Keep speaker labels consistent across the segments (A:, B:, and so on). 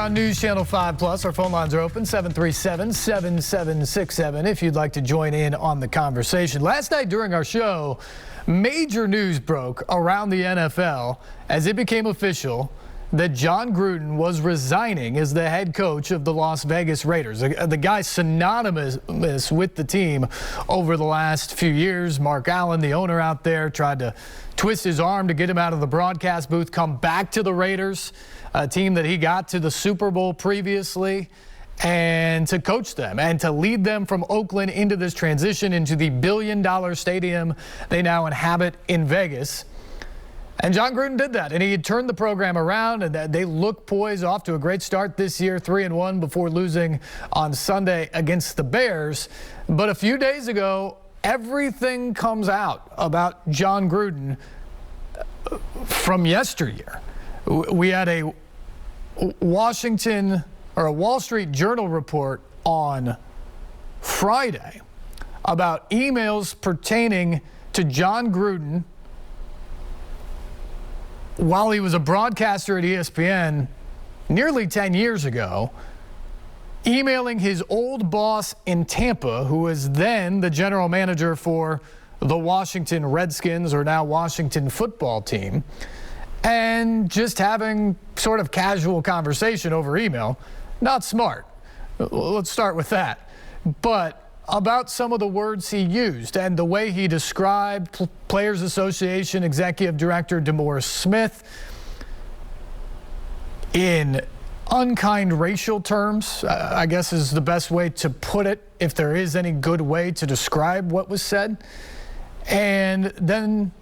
A: on News Channel 5 Plus. Our phone lines are open, 737-7767, if you'd like to join in on the conversation. Last night during our show, major news broke around the NFL as it became official that Jon Gruden was resigning as the head coach of the Las Vegas Raiders. The guy synonymous with the team over the last few years. Mark Allen, the owner out there, tried to twist his arm to get him out of the broadcast booth, come back to the Raiders, a team that he got to the Super Bowl previously, and to coach them and to lead them from Oakland into this transition into the billion-dollar stadium they now inhabit in Vegas. And Jon Gruden did that, and he had turned the program around, and they look poised off to a great start this year, 3-1 before losing on Sunday against the Bears. But a few days ago, everything comes out about Jon Gruden from yesteryear. We had a Wall Street Journal report on Friday about emails pertaining to Jon Gruden while he was a broadcaster at ESPN nearly 10 years ago, emailing his old boss in Tampa, who was then the general manager for the Washington Redskins, or now Washington football team, and just having sort of casual conversation over email. Not smart. Let's start with that. But about some of the words he used and the way he described Players Association Executive Director DeMaurice Smith in unkind racial terms, I guess is the best way to put it, if there is any good way to describe what was said. And then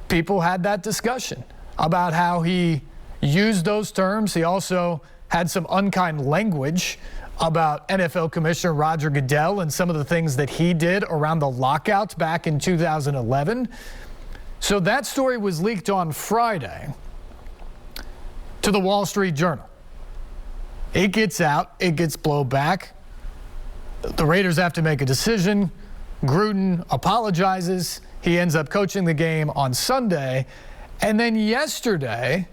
A: people had that discussion about how he used those terms. He also had some unkind language about NFL Commissioner Roger Goodell and some of the things that he did around the lockout back in 2011. So that story was leaked on Friday to the Wall Street Journal. It gets out, it gets blown back. The Raiders have to make a decision. Gruden apologizes. He ends up coaching the game on Sunday. And then yesterday,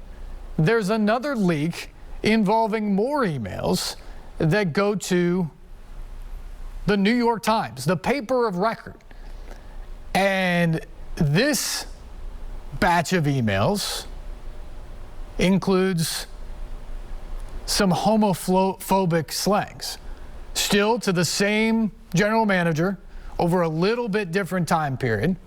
A: there's another leak involving more emails that go to the New York Times, the paper of record. And this batch of emails includes some homophobic slangs, still to the same general manager over a little bit different time period.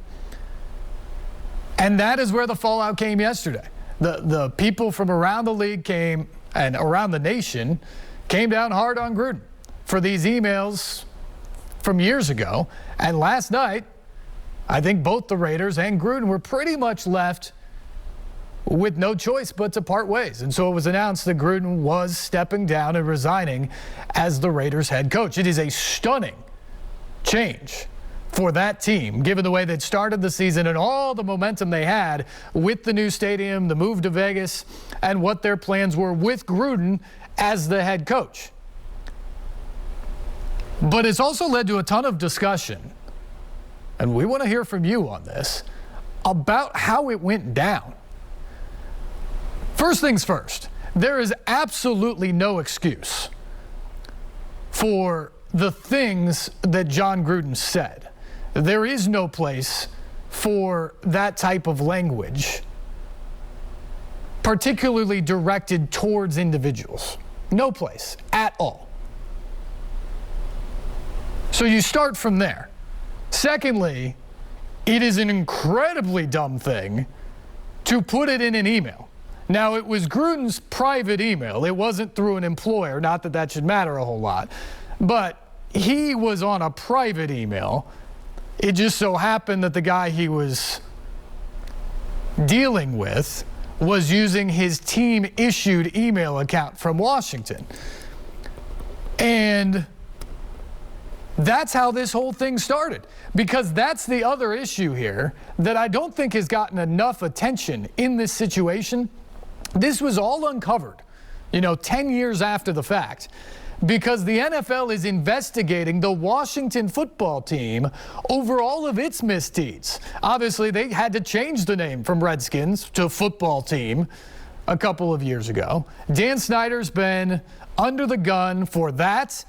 A: And that is where the fallout came yesterday. The people from around the league came, and around the nation, came down hard on Gruden for these emails from years ago. And last night, I think both the Raiders and Gruden were pretty much left with no choice but to part ways. And so it was announced that Gruden was stepping down and resigning as the Raiders head coach. It is a stunning change for that team, given the way they'd started the season and all the momentum they had with the new stadium, the move to Vegas, and what their plans were with Gruden as the head coach. But it's also led to a ton of discussion, and we want to hear from you on this, about how it went down. First things first, there is absolutely no excuse for the things that Jon Gruden said. There is no place for that type of language, particularly directed towards individuals. No place at all. So you start from there. Secondly, it is an incredibly dumb thing to put it in an email. Now, it was Gruden's private email. It wasn't through an employer, not that that should matter a whole lot. But he was on a private email. It just so happened that the guy he was dealing with was using his team-issued email account from Washington. And that's how this whole thing started. Because that's the other issue here that I don't think has gotten enough attention in this situation. This was all uncovered, 10 years after the fact, because the NFL is investigating the Washington football team over all of its misdeeds. Obviously, they had to change the name from Redskins to football team a couple of years ago. Dan Snyder's been under the gun for that.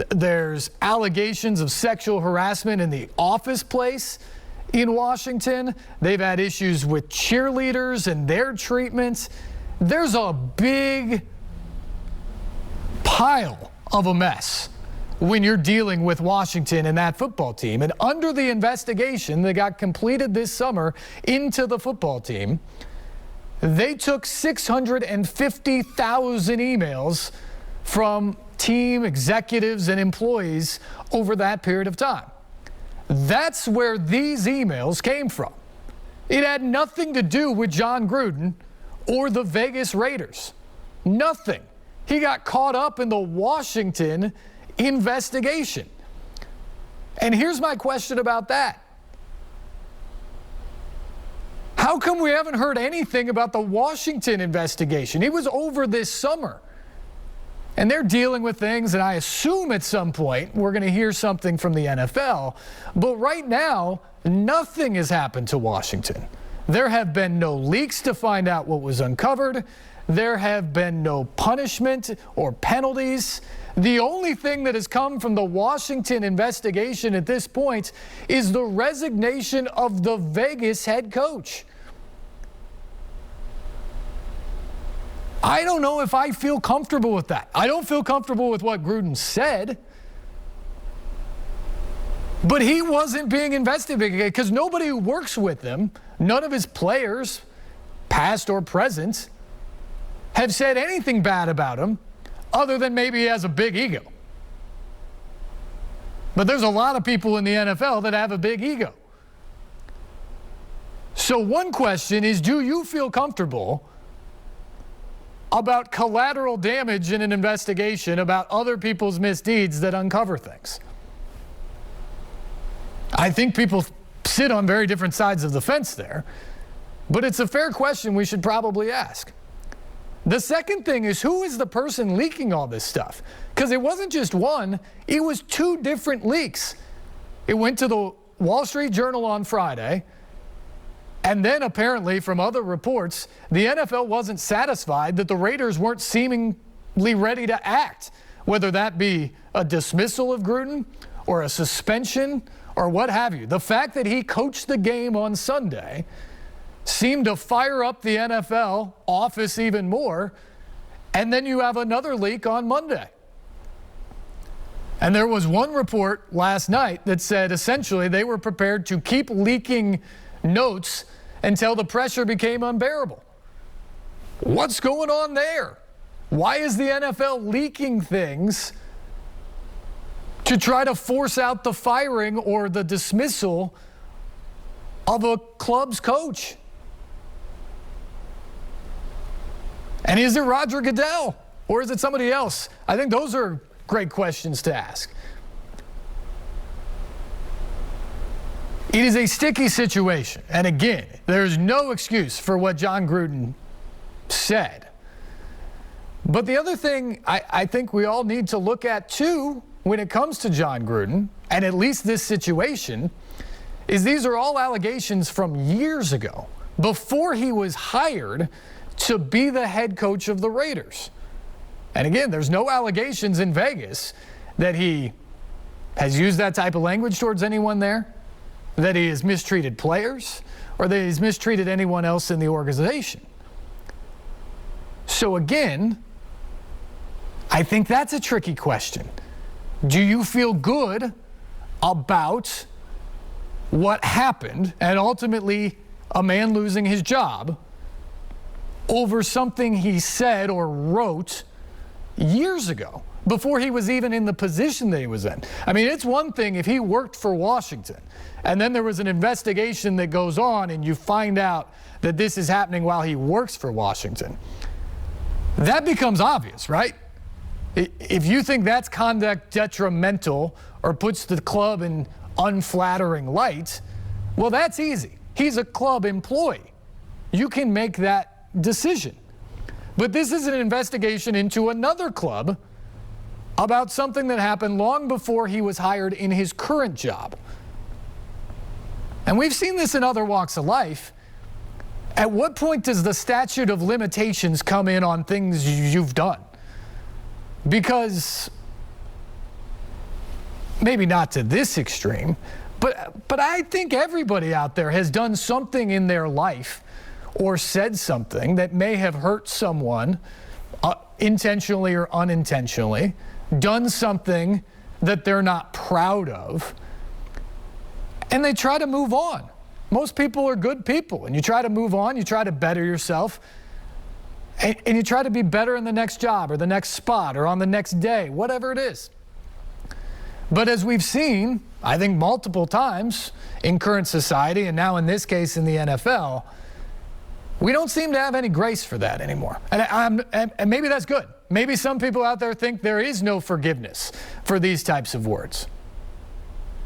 A: There's allegations of sexual harassment in the office place in Washington. They've had issues with cheerleaders and their treatment. There's a big pile of a mess when you're dealing with Washington and that football team. And under the investigation that got completed this summer into the football team, they took 650,000 emails from team executives and employees over that period of time. That's where these emails came from. It had nothing to do with Jon Gruden or the Vegas Raiders. Nothing. He got caught up in the Washington investigation. And here's my question about that. How come we haven't heard anything about the Washington investigation? It was over this summer. And they're dealing with things, and I assume at some point we're going to hear something from the NFL. But right now, nothing has happened to Washington. There have been no leaks to find out what was uncovered. There have been no punishment or penalties. The only thing that has come from the Washington investigation at this point is the resignation of the Vegas head coach. I don't know if I feel comfortable with that. I don't feel comfortable with what Gruden said. But he wasn't being investigated because nobody who works with him, none of his players, past or present, have said anything bad about him other than maybe he has a big ego. But there's a lot of people in the NFL that have a big ego. So one question is, do you feel comfortable about collateral damage in an investigation about other people's misdeeds that uncover things? I think people sit on very different sides of the fence there, but it's a fair question we should probably ask. The second thing is, who is the person leaking all this stuff? Because it wasn't just one, it was two different leaks. It went to the Wall Street Journal on Friday, and then apparently from other reports, the NFL wasn't satisfied that the Raiders weren't seemingly ready to act, whether that be a dismissal of Gruden or a suspension or what have you. The fact that he coached the game on Sunday seemed to fire up the NFL office even more, and then you have another leak on Monday. And there was one report last night that said essentially they were prepared to keep leaking notes until the pressure became unbearable. What's going on there? Why is the NFL leaking things to try to force out the firing or the dismissal of a club's coach? And is it Roger Goodell or is it somebody else? I think those are great questions to ask. It is a sticky situation. And again, there's no excuse for what Jon Gruden said. But the other thing I think we all need to look at too when it comes to Jon Gruden, and at least this situation, is these are all allegations from years ago, before he was hired to be the head coach of the Raiders. And again, there's no allegations in Vegas that he has used that type of language towards anyone there, that he has mistreated players, or that he's mistreated anyone else in the organization. So again, I think that's a tricky question. Do you feel good about what happened and ultimately a man losing his job over something he said or wrote years ago, before he was even in the position that he was in? I mean, it's one thing if he worked for Washington and then there was an investigation that goes on and you find out that this is happening while he works for Washington. That becomes obvious, right? If you think that's conduct detrimental or puts the club in unflattering light, well, that's easy. He's a club employee. You can make that decision. But this is an investigation into another club about something that happened long before he was hired in his current job. And we've seen this in other walks of life. At what point does the statute of limitations come in on things you've done? Because maybe not to this extreme, but I think everybody out there has done something in their life or said something that may have hurt someone intentionally or unintentionally, done something that they're not proud of, and they try to move on. Most people are good people, and you try to move on, you try to better yourself, and you try to be better in the next job or the next spot or on the next day, whatever it is. But as we've seen, I think multiple times in current society, and now in this case in the NFL, we don't seem to have any grace for that anymore. And maybe that's good. Maybe some people out there think there is no forgiveness for these types of words.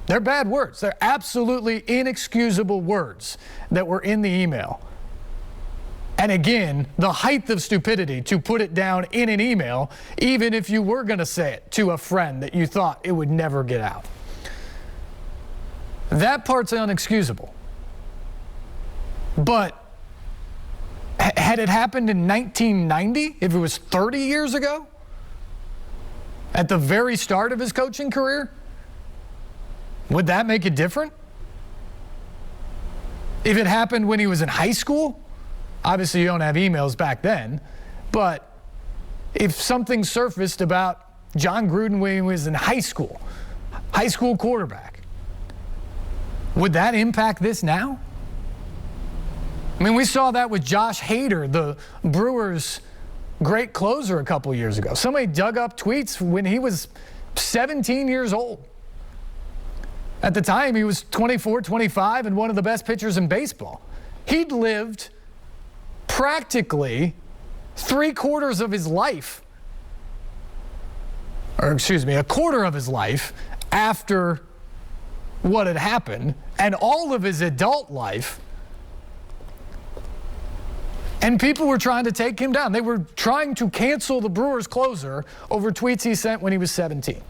A: They're bad words. They're absolutely inexcusable words that were in the email. And again, the height of stupidity to put it down in an email, even if you were going to say it to a friend that you thought it would never get out. That part's unexcusable. But had it happened in 1990, if it was 30 years ago, at the very start of his coaching career, would that make it different? If it happened when he was in high school, obviously you don't have emails back then, but if something surfaced about Jon Gruden when he was in high school quarterback, would that impact this now? I mean, we saw that with Josh Hader, the Brewers' great closer a couple years ago. Somebody dug up tweets when he was 17 years old. At the time, he was 24, 25, and one of the best pitchers in baseball. He'd lived practically 3/4 of his life, or excuse me, 1/4 of his life after what had happened, and all of his adult life. And people were trying to take him down. They were trying to cancel the Brewers closer over tweets he sent when he was 17.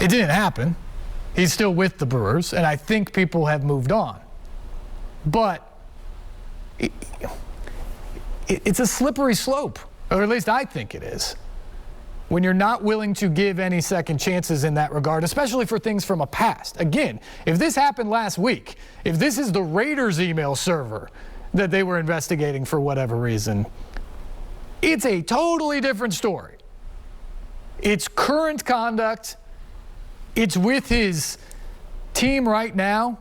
A: It didn't happen. He's still with the Brewers, and I think people have moved on. But it's a slippery slope, or at least I think it is, when you're not willing to give any second chances in that regard, especially for things from a past. Again, if this happened last week, if this is the Raiders email server that they were investigating for whatever reason, it's a totally different story. It's current conduct. It's with his team right now.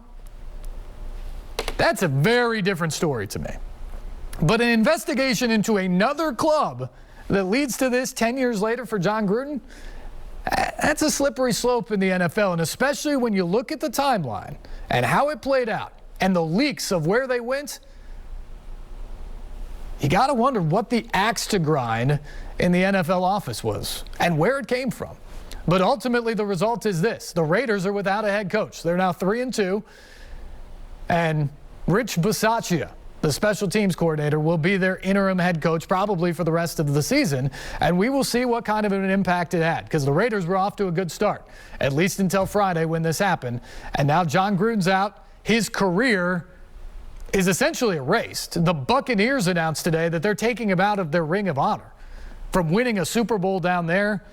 A: That's a very different story to me. But an investigation into another club that leads to this 10 years later for Jon Gruden, that's a slippery slope in the NFL, and especially when you look at the timeline and how it played out and the leaks of where they went, you got to wonder what the axe to grind in the NFL office was and where it came from. But ultimately, the result is this. The Raiders are without a head coach. They're now 3-2, and Rich Bisaccia, the special teams coordinator, will be their interim head coach probably for the rest of the season, and we will see what kind of an impact it had, because the Raiders were off to a good start, at least until Friday when this happened. And now Jon Gruden's out. His career is essentially erased. The Buccaneers announced today that they're taking him out of their Ring of Honor. From winning a Super Bowl down there,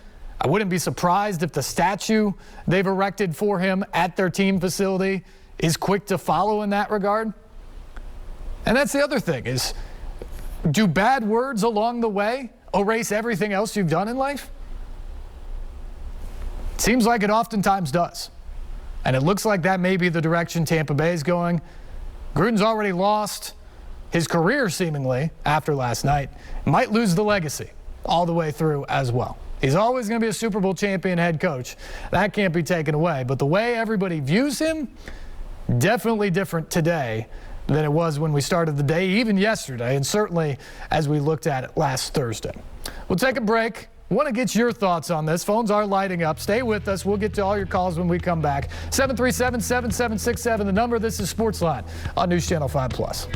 A: I wouldn't be surprised if the statue they've erected for him at their team facility is quick to follow in that regard. And that's the other thing is, do bad words along the way erase everything else you've done in life? It seems like it oftentimes does. And it looks like that may be the direction Tampa Bay is going. Gruden's already lost his career seemingly after last night. Might lose the legacy all the way through as well. He's always going to be a Super Bowl champion head coach. That can't be taken away. But the way everybody views him, definitely different today than it was when we started the day, even yesterday, and certainly as we looked at it last Thursday. We'll take a break. Want to get your thoughts on this. Phones are lighting up. Stay with us. We'll get to all your calls when we come back. 737-7767, the number. This is SportsLine on News Channel 5+.